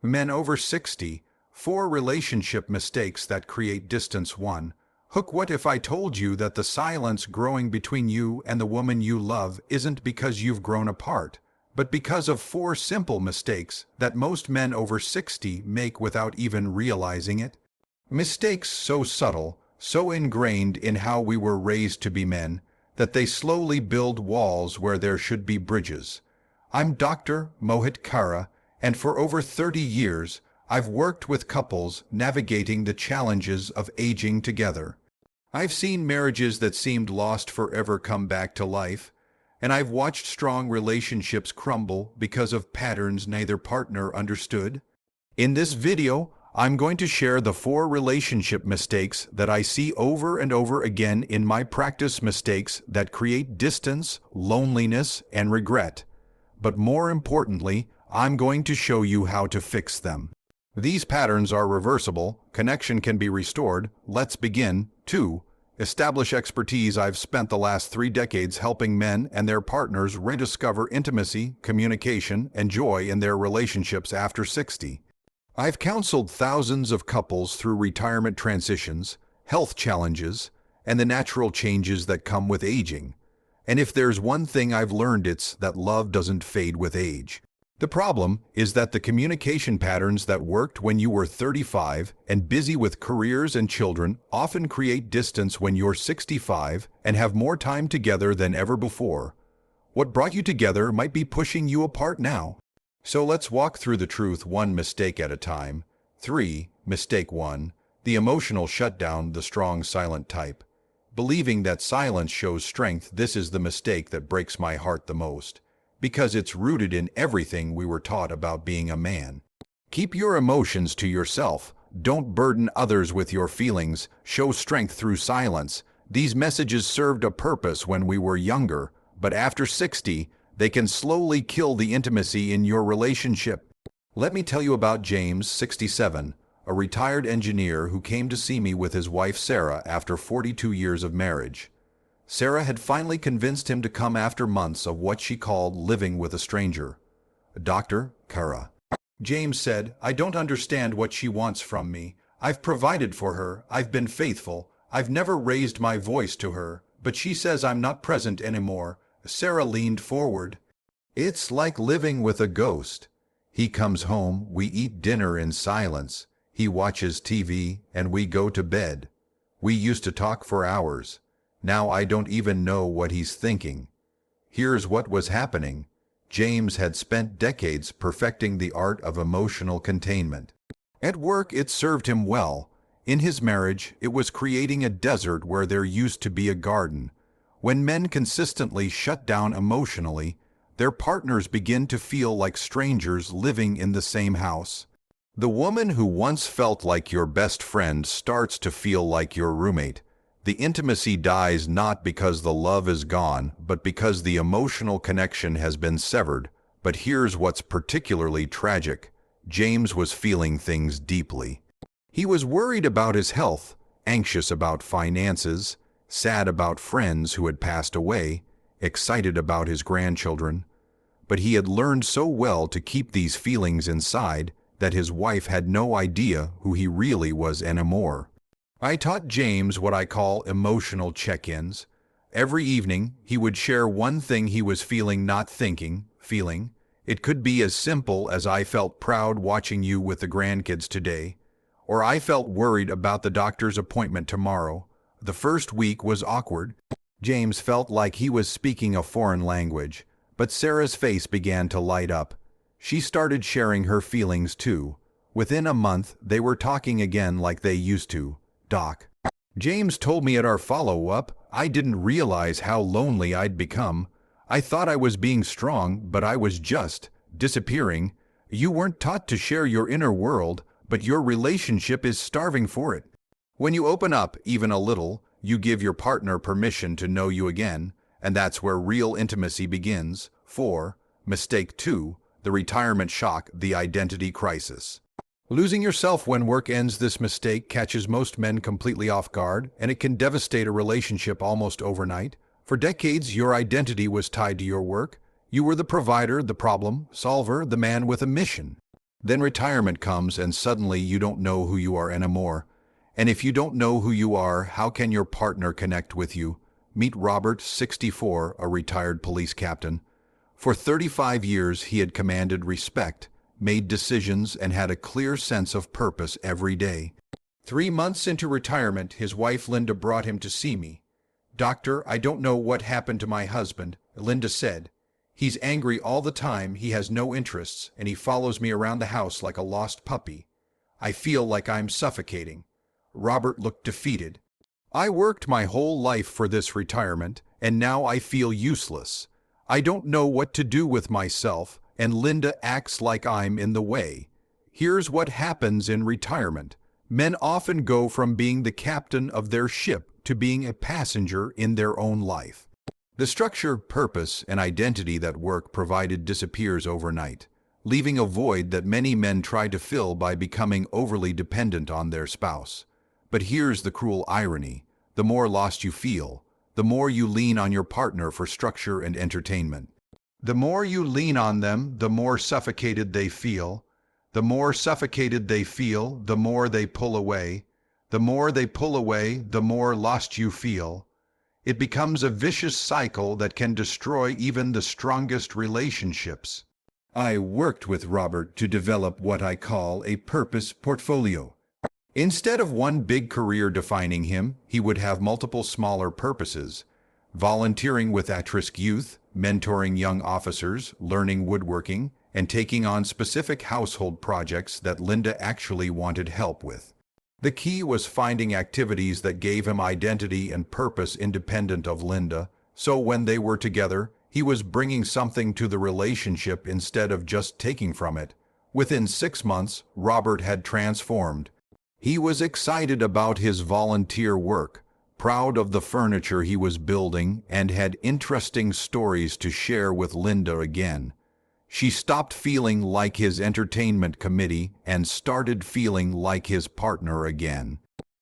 Men over 60, 4 relationship mistakes that create distance. 1. Hook. What if I told you that the silence growing between you and the woman you love isn't because you've grown apart, but because of 4 simple mistakes that most men over 60 make without even realizing it? Mistakes so subtle, so ingrained in how we were raised to be men, that they slowly build walls where there should be bridges. I'm Dr. Mohit Kara, and for over 30 years, I've worked with couples navigating the challenges of aging together. I've seen marriages that seemed lost forever come back to life, and I've watched strong relationships crumble because of patterns neither partner understood. In this video, I'm going to share the 4 relationship mistakes that I see over and over again in my practice, mistakes that create distance, loneliness, and regret. But more importantly, I'm going to show you how to fix them. These patterns are reversible, connection can be restored. Let's begin. 2. Establish expertise. I've spent the last 3 decades helping men and their partners rediscover intimacy, communication, and joy in their relationships after 60. I've counseled thousands of couples through retirement transitions, health challenges, and the natural changes that come with aging. And if there's one thing I've learned, it's that love doesn't fade with age. The problem is that the communication patterns that worked when you were 35 and busy with careers and children often create distance when you're 65 and have more time together than ever before. What brought you together might be pushing you apart now. So let's walk through the truth, 1 mistake at a time. 3. Mistake 1. The emotional shutdown, the strong silent type. Believing that silence shows strength. This is the mistake that breaks my heart the most, because it's rooted in everything we were taught about being a man. Keep your emotions to yourself. Don't burden others with your feelings. Show strength through silence. These messages served a purpose when we were younger, but after 60, they can slowly kill the intimacy in your relationship. Let me tell you about James, 67, a retired engineer who came to see me with his wife Sarah after 42 years of marriage. Sarah had finally convinced him to come after months of what she called living with a stranger. Dr. Kara. James said, I don't understand what she wants from me. I've provided for her. I've been faithful. I've never raised my voice to her, but she says I'm not present anymore. Sarah leaned forward. It's like living with a ghost. He comes home, we eat dinner in silence. He watches TV, and we go to bed. We used to talk for hours. Now I don't even know what he's thinking. Here's what was happening. James had spent decades perfecting the art of emotional containment. At work, it served him well. In his marriage, it was creating a desert where there used to be a garden. When men consistently shut down emotionally, their partners begin to feel like strangers living in the same house. The woman who once felt like your best friend starts to feel like your roommate. The intimacy dies not because the love is gone, but because the emotional connection has been severed. But here's what's particularly tragic. James was feeling things deeply. He was worried about his health, anxious about finances, sad about friends who had passed away, excited about his grandchildren. But he had learned so well to keep these feelings inside that his wife had no idea who he really was anymore. I taught James what I call emotional check-ins. Every evening, he would share one thing he was feeling, not thinking, feeling. It could be as simple as I felt proud watching you with the grandkids today, or I felt worried about the doctor's appointment tomorrow. The first week was awkward. James felt like he was speaking a foreign language, but Sarah's face began to light up. She started sharing her feelings too. Within a month, they were talking again like they used to. Doc. James told me at our follow-up, I didn't realize how lonely I'd become. I thought I was being strong, but I was just disappearing. You weren't taught to share your inner world, but your relationship is starving for it. When you open up even a little, you give your partner permission to know you again, and that's where real intimacy begins. 4. Mistake 2. The retirement shock, the identity crisis. Losing yourself when work ends. This mistake catches most men completely off guard, and it can devastate a relationship almost overnight. For decades, your identity was tied to your work. You were the provider, the problem solver, the man with a mission. Then retirement comes and suddenly you don't know who you are anymore. And if you don't know who you are, how can your partner connect with you? Meet Robert, 64, a retired police captain. For 35 years he had commanded respect, made decisions, and had a clear sense of purpose every day. 3 months into retirement, his wife Linda brought him to see me. "Doctor, I don't know what happened to my husband," Linda said. "He's angry all the time, he has no interests, and he follows me around the house like a lost puppy. I feel like I'm suffocating." Robert looked defeated. "I worked my whole life for this retirement, and now I feel useless. I don't know what to do with myself, and Linda acts like I'm in the way." Here's what happens in retirement. Men often go from being the captain of their ship to being a passenger in their own life. The structure, purpose, and identity that work provided disappears overnight, leaving a void that many men try to fill by becoming overly dependent on their spouse. But here's the cruel irony. The more lost you feel, the more you lean on your partner for structure and entertainment. The more you lean on them, the more suffocated they feel. The more suffocated they feel, the more they pull away. The more they pull away, the more lost you feel. It becomes a vicious cycle that can destroy even the strongest relationships. I worked with Robert to develop what I call a purpose portfolio. Instead of one big career defining him, he would have multiple smaller purposes: volunteering with at-risk youth, mentoring young officers, learning woodworking, and taking on specific household projects that Linda actually wanted help with. The key was finding activities that gave him identity and purpose independent of Linda, so when they were together, he was bringing something to the relationship instead of just taking from it. Within 6 months, Robert had transformed. He was excited about his volunteer work, proud of the furniture he was building, and had interesting stories to share with Linda again. She stopped feeling like his entertainment committee and started feeling like his partner again.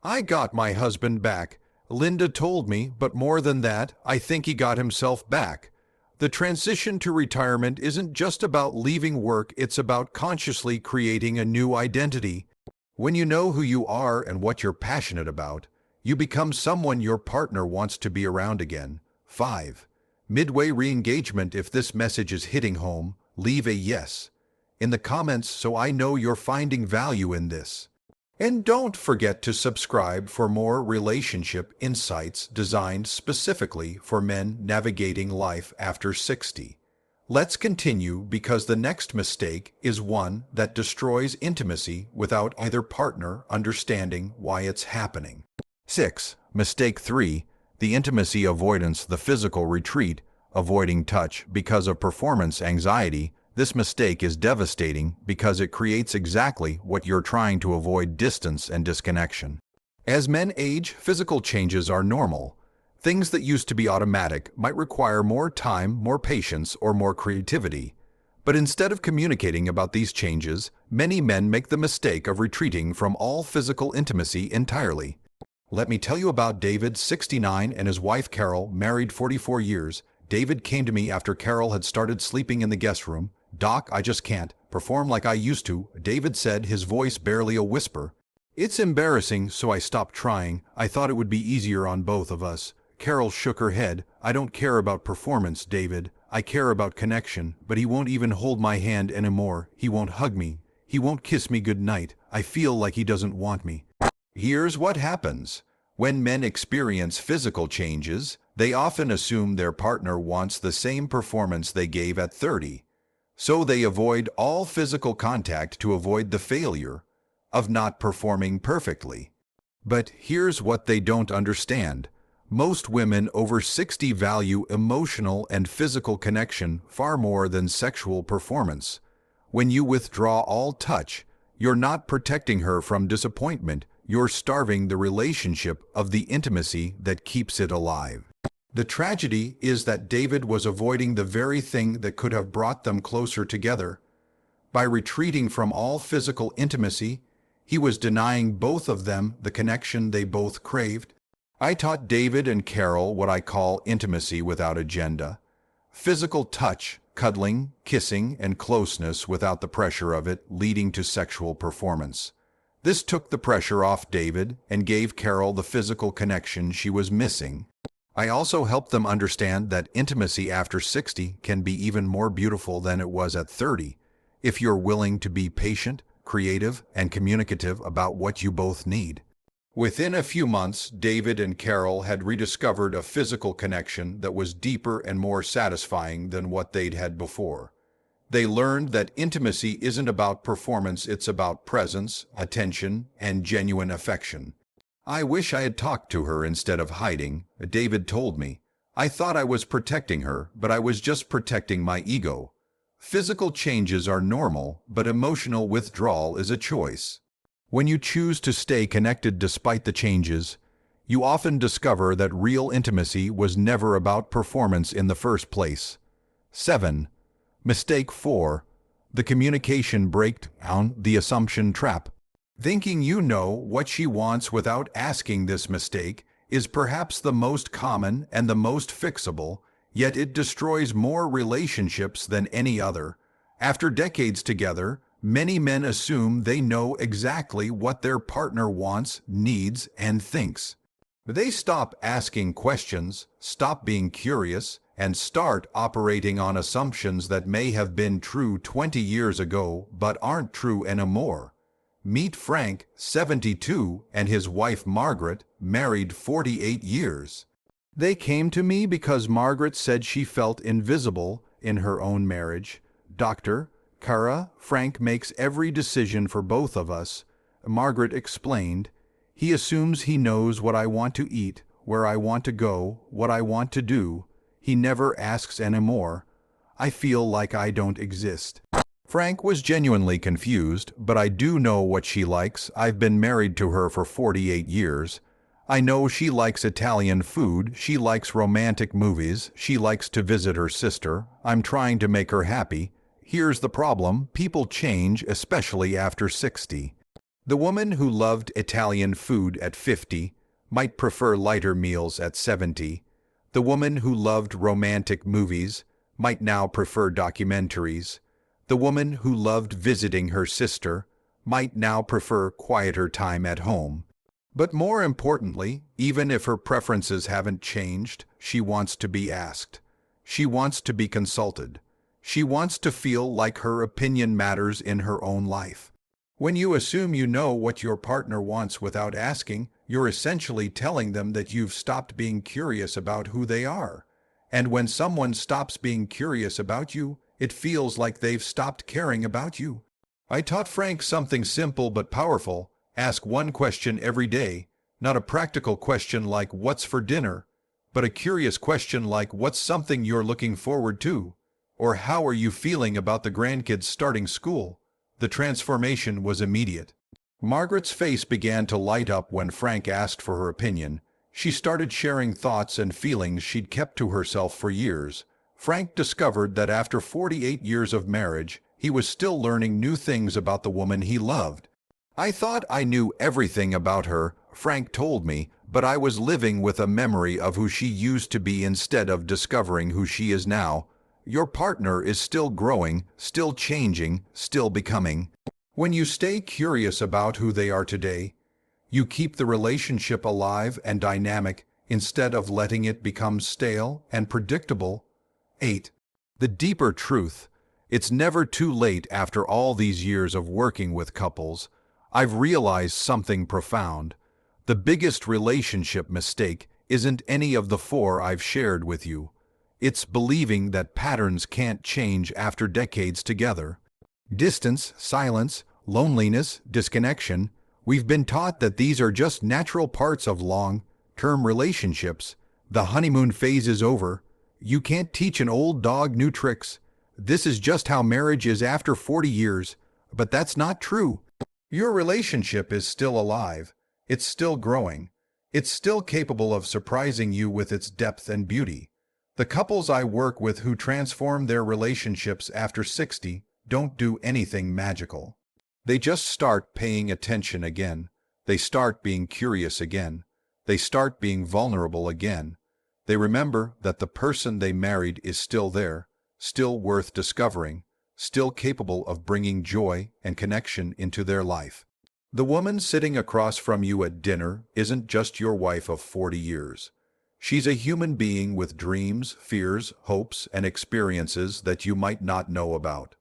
"I got my husband back," Linda told me, "but more than that, I think he got himself back." The transition to retirement isn't just about leaving work, it's about consciously creating a new identity. When you know who you are and what you're passionate about, you become someone your partner wants to be around again. 5. Midway re-engagement. If this message is hitting home, leave a yes in the comments so I know you're finding value in this. And don't forget to subscribe for more relationship insights designed specifically for men navigating life after 60. Let's continue, because the next mistake is one that destroys intimacy without either partner understanding why it's happening. 6. Mistake 3. The intimacy avoidance, the physical retreat, avoiding touch because of performance anxiety. This mistake is devastating because it creates exactly what you're trying to avoid: distance and disconnection. As men age, physical changes are normal. Things that used to be automatic might require more time, more patience, or more creativity. But instead of communicating about these changes, many men make the mistake of retreating from all physical intimacy entirely. Let me tell you about David, 69, and his wife Carol, married 44 years. David came to me after Carol had started sleeping in the guest room. "Doc, I just can't perform like I used to," David said, his voice barely a whisper. "It's embarrassing, so I stopped trying. I thought it would be easier on both of us." Carol shook her head. "I don't care about performance, David. I care about connection. But he won't even hold my hand anymore. He won't hug me. He won't kiss me goodnight. I feel like he doesn't want me." Here's what happens. When men experience physical changes, they often assume their partner wants the same performance they gave at 30. So they avoid all physical contact to avoid the failure of not performing perfectly. But here's what they don't understand. Most women over 60 value emotional and physical connection far more than sexual performance. When you withdraw all touch, you're not protecting her from disappointment, you're starving the relationship of the intimacy that keeps it alive. The tragedy is that David was avoiding the very thing that could have brought them closer together. By retreating from all physical intimacy, he was denying both of them the connection they both craved. I taught David and Carol what I call intimacy without agenda. Physical touch, cuddling, kissing, and closeness without the pressure of it leading to sexual performance. This took the pressure off David and gave Carol the physical connection she was missing. I also helped them understand that intimacy after 60 can be even more beautiful than it was at 30, if you're willing to be patient, creative, and communicative about what you both need. Within a few months, David and Carol had rediscovered a physical connection that was deeper and more satisfying than what they'd had before. They learned that intimacy isn't about performance, it's about presence, attention, and genuine affection. "I wish I had talked to her instead of hiding," David told me. "I thought I was protecting her, but I was just protecting my ego." Physical changes are normal, but emotional withdrawal is a choice. When you choose to stay connected despite the changes, you often discover that real intimacy was never about performance in the first place. 7. Mistake 4. The communication breakdown, the assumption trap. Thinking you know what she wants without asking. This mistake is perhaps the most common and the most fixable, yet it destroys more relationships than any other. After decades together, many men assume they know exactly what their partner wants, needs, and thinks. They stop asking questions, stop being curious, and start operating on assumptions that may have been true 20 years ago but aren't true anymore. Meet Frank, 72, and his wife Margaret, married 48 years. They came to me because Margaret said she felt invisible in her own marriage. "Doctor, Kara, Frank makes every decision for both of us," Margaret explained. "He assumes he knows what I want to eat, where I want to go, what I want to do. He never asks anymore. I feel like I don't exist." Frank was genuinely confused, but I do know what she likes. I've been married to her for 48 years. I know she likes Italian food, she likes romantic movies, she likes to visit her sister. I'm trying to make her happy. Here's the problem: people change, especially after 60. The woman who loved Italian food at 50 might prefer lighter meals at 70. The woman who loved romantic movies might now prefer documentaries. The woman who loved visiting her sister might now prefer quieter time at home. But more importantly, even if her preferences haven't changed, she wants to be asked. She wants to be consulted. She wants to feel like her opinion matters in her own life. When you assume you know what your partner wants without asking, you're essentially telling them that you've stopped being curious about who they are. And when someone stops being curious about you, it feels like they've stopped caring about you. I taught Frank something simple but powerful. Ask one question every day, not a practical question like "what's for dinner?" but a curious question like "what's something you're looking forward to?" or "how are you feeling about the grandkids starting school?" The transformation was immediate. Margaret's face began to light up when Frank asked for her opinion. She started sharing thoughts and feelings she'd kept to herself for years. Frank discovered that after 48 years of marriage, he was still learning new things about the woman he loved. "I thought I knew everything about her," Frank told me, "but I was living with a memory of who she used to be instead of discovering who she is now." Your partner is still growing, still changing, still becoming. When you stay curious about who they are today, you keep the relationship alive and dynamic instead of letting it become stale and predictable. 8. The deeper truth. It's never too late. After all these years of working with couples, I've realized something profound. The biggest relationship mistake isn't any of the 4 I've shared with you. It's believing that patterns can't change after decades together. Distance, silence, loneliness, disconnection. We've been taught that these are just natural parts of long-term relationships. The honeymoon phase is over. You can't teach an old dog new tricks. This is just how marriage is after 40 years. But that's not true. Your relationship is still alive. It's still growing. It's still capable of surprising you with its depth and beauty. The couples I work with who transform their relationships after 60 don't do anything magical. They just start paying attention again. They start being curious again. They start being vulnerable again. They remember that the person they married is still there, still worth discovering, still capable of bringing joy and connection into their life. The woman sitting across from you at dinner isn't just your wife of 40 years. She's a human being with dreams, fears, hopes, and experiences that you might not know about.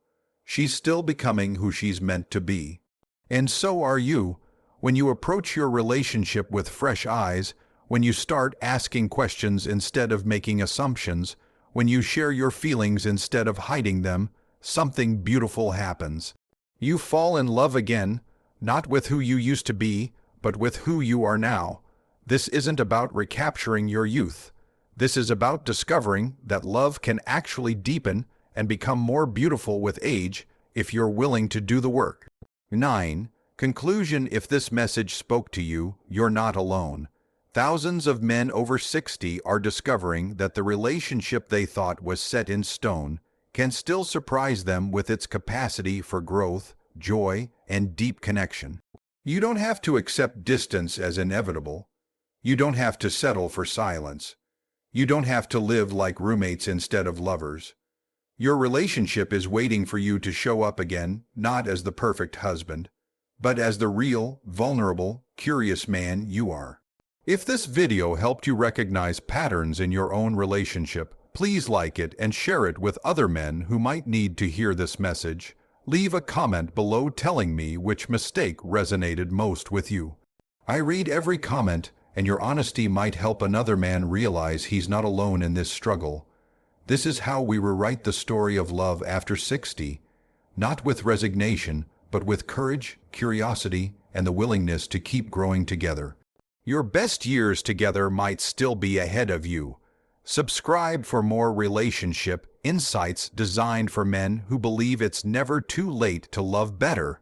She's still becoming who she's meant to be. And so are you. When you approach your relationship with fresh eyes, when you start asking questions instead of making assumptions, when you share your feelings instead of hiding them, something beautiful happens. You fall in love again, not with who you used to be, but with who you are now. This isn't about recapturing your youth. This is about discovering that love can actually deepen and become more beautiful with age if you're willing to do the work. 9. Conclusion: if this message spoke to you, you're not alone. Thousands of men over 60 are discovering that the relationship they thought was set in stone can still surprise them with its capacity for growth, joy, and deep connection. You don't have to accept distance as inevitable. You don't have to settle for silence. You don't have to live like roommates instead of lovers. Your relationship is waiting for you to show up again, not as the perfect husband, but as the real, vulnerable, curious man you are. If this video helped you recognize patterns in your own relationship, please like it and share it with other men who might need to hear this message. Leave a comment below telling me which mistake resonated most with you. I read every comment, and your honesty might help another man realize he's not alone in this struggle. This is how we rewrite the story of love after 60, not with resignation, but with courage, curiosity, and the willingness to keep growing together. Your best years together might still be ahead of you. Subscribe for more relationship insights designed for men who believe it's never too late to love better.